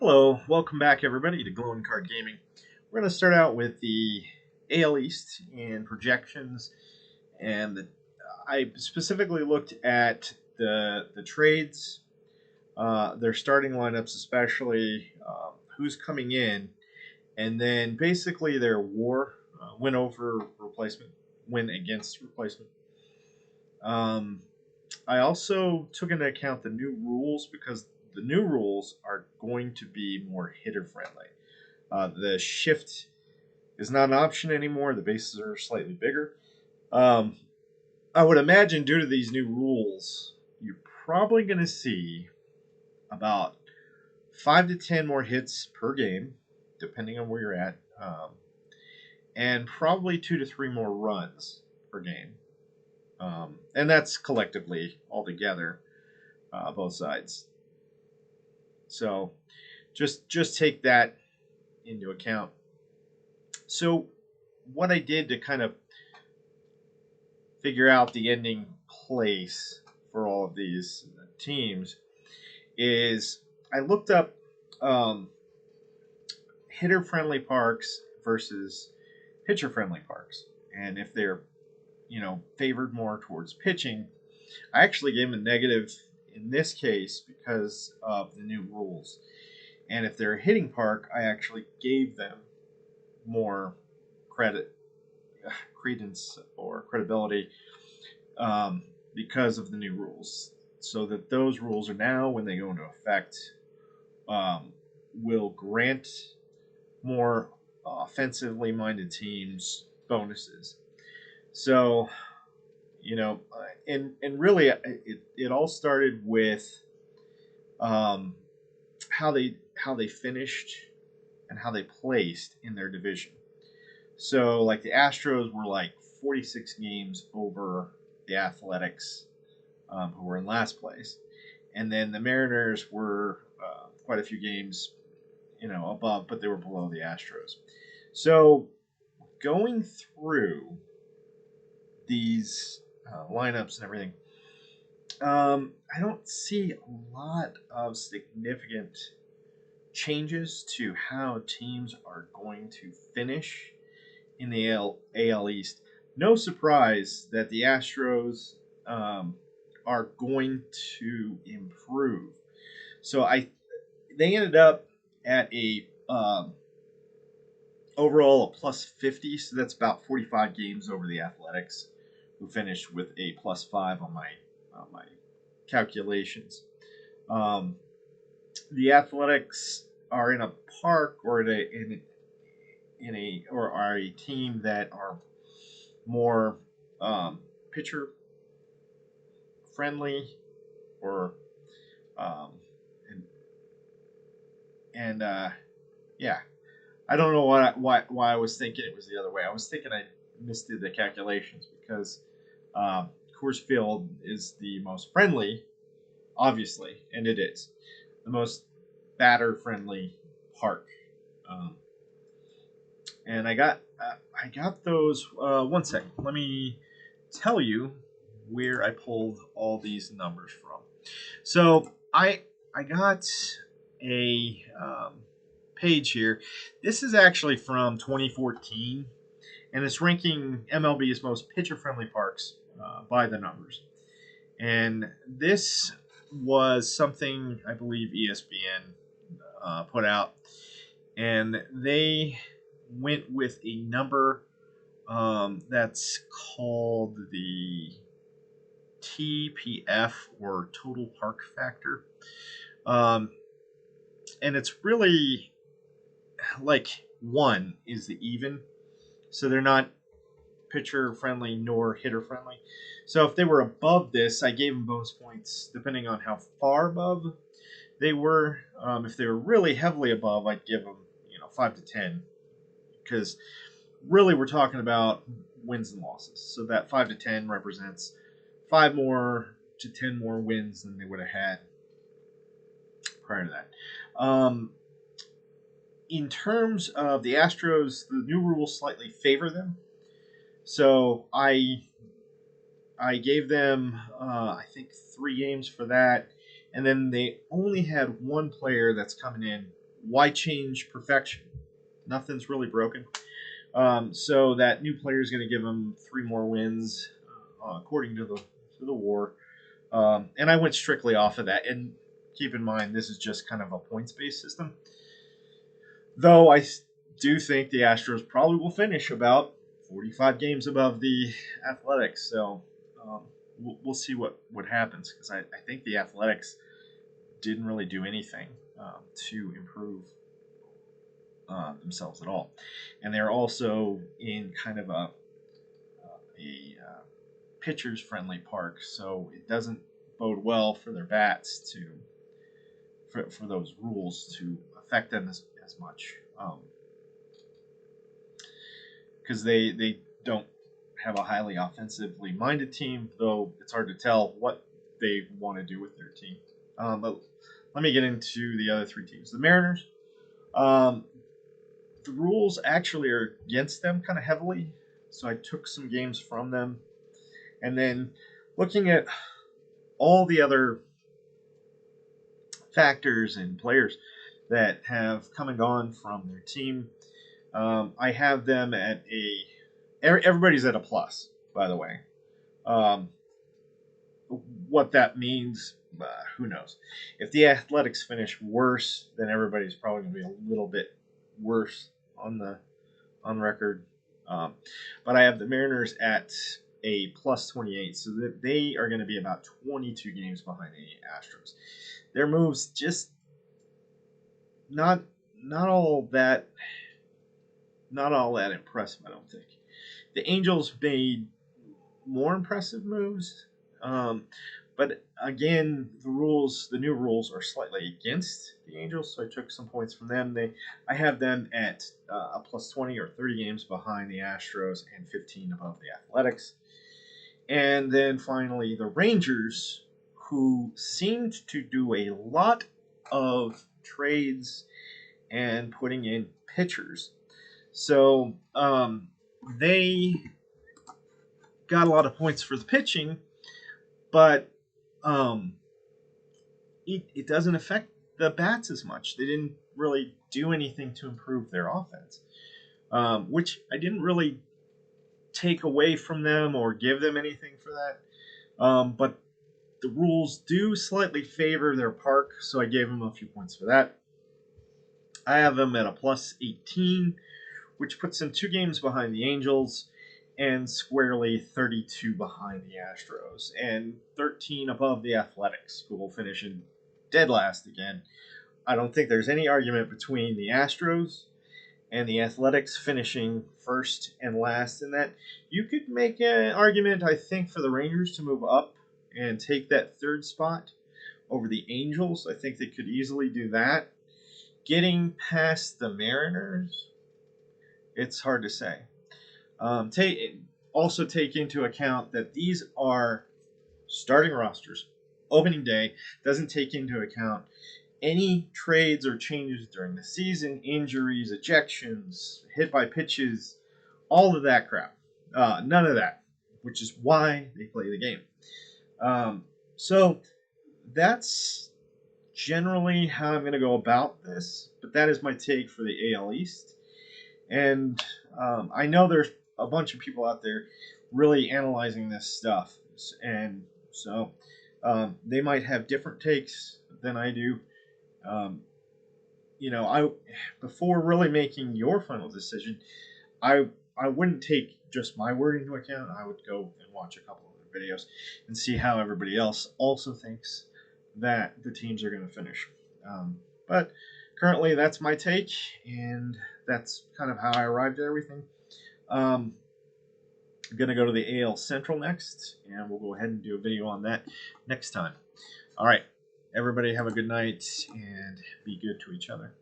Hello, welcome back everybody to Glowing Card Gaming. We're going to start out with the AL East and projections, and I specifically looked at the trades, their starting lineups, especially who's coming in, and then basically their WAR, win over replacement, win against replacement. I also took into account the new rules because the new rules are going to be more hitter friendly. The shift is not an option anymore. The bases are slightly bigger. Um, I would imagine due to these new rules, you're probably going to see about 5 to 10 more hits per game, depending on where you're at, and probably 2 to 3 more runs per game. And that's collectively altogether, both sides. So just take that into account. So what I did to kind of figure out the ending place for all of these teams is I looked up hitter friendly parks versus pitcher friendly parks, and if they're favored more towards pitching, I actually gave them a negative in this case because of the new rules. And if they're a hitting park, I actually gave them more credence or credibility because of the new rules. So that those rules are now, when they go into effect, will grant more offensively minded teams bonuses. So, and really, it all started with um, how they finished and how they placed in their division. So, like the Astros were like 46 games over the Athletics, who were in last place, and then the Mariners were quite a few games, above, but they were below the Astros. So, going through these lineups and everything, I don't see a lot of significant changes to how teams are going to finish in the AL East. No surprise that the Astros are going to improve. So they ended up at a overall a plus 50, so that's about 45 games over the Athletics, who finished with a plus 5 on my calculations. Um, the Athletics are in a park or or are a team that are more pitcher friendly, or um, and and yeah, I don't know why I was thinking it was the other way. I was thinking I misdid the calculations because Coors Field is the most friendly, obviously, and it is the most batter friendly park. Um, and I got those. One second, let me tell you where I pulled all these numbers from. So I got a page here. This is actually from 2014, and it's ranking MLB's most pitcher-friendly parks by the numbers. And this was something I believe ESPN put out, and they went with a number that's called the TPF, or total park factor. Um, and it's really like one is the even. So they're not pitcher friendly nor hitter friendly. So if they were above this, I gave them bonus points depending on how far above they were. If they were really heavily above, I'd give them 5 to 10, because really we're talking about wins and losses. So that 5 to 10 represents 5 more to 10 more wins than they would have had prior to that. In terms of the Astros, the new rules slightly favor them. So I gave them I think 3 games for that, and then they only had one player that's coming in why change perfection? Nothing's really broken. So that new player is going to give them 3 more wins, according to the war. And I went strictly off of that. And keep in mind, this is just kind of a points based system. Though I do think the Astros probably will finish about 45 games above the Athletics. So we'll see what happens, because I think the Athletics didn't really do anything to improve themselves at all. And they're also in kind of a pitchers friendly park, so it doesn't bode well for their bats for those rules to affect them as much, because they don't have a highly offensively minded team, though it's hard to tell what they want to do with their team. But let me get into the other 3 teams. The Mariners, the rules actually are against them kind of heavily, so I took some games from them. And then looking at all the other factors and players that have come and gone from their team, I have them at everybody's at a plus, by the way. What that means, who knows? If the Athletics finish worse, then everybody's probably going to be a little bit worse on record. But I have the Mariners at a plus 28, so that they are going to be about 22 games behind the Astros. Their moves just not all that impressive, I don't think. The Angels made more impressive moves, but again, the new rules are slightly against the Angels, so I took some points from them. I have them at a plus 20 or 30 games behind the Astros and 15 above the Athletics. And then finally, the Rangers, who seemed to do a lot of trades and putting in pitchers. So they got a lot of points for the pitching, but it doesn't affect the bats as much. They didn't really do anything to improve their offense, which I didn't really take away from them or give them anything for that. But the rules do slightly favor their park, so I gave them a few points for that. I have them at a plus 18, which puts them 2 games behind the Angels and squarely 32 behind the Astros and 13 above the Athletics, who will finish in dead last again. I don't think there's any argument between the Astros and the Athletics finishing first and last in that. You could make an argument, I think, for the Rangers to move up and take that 3rd spot over the Angels. I think they could easily do that. Getting past the Mariners, it's hard to say. Also take into account that these are starting rosters. Opening day doesn't take into account any trades or changes during the season, injuries, ejections, hit by pitches, all of that crap. None of that, which is why they play the game. So that's generally how I'm going to go about this, but that is my take for the AL East. And I know there's a bunch of people out there really analyzing this stuff, and so they might have different takes than I do. I before really making your final decision, I wouldn't take just my word into account. I would go and watch a couple other videos and see how everybody else also thinks that the teams are going to finish. But currently, that's my take, and that's kind of how I arrived at everything. I'm going to go to the AL Central next, and we'll go ahead and do a video on that next time. All right, everybody have a good night, and be good to each other.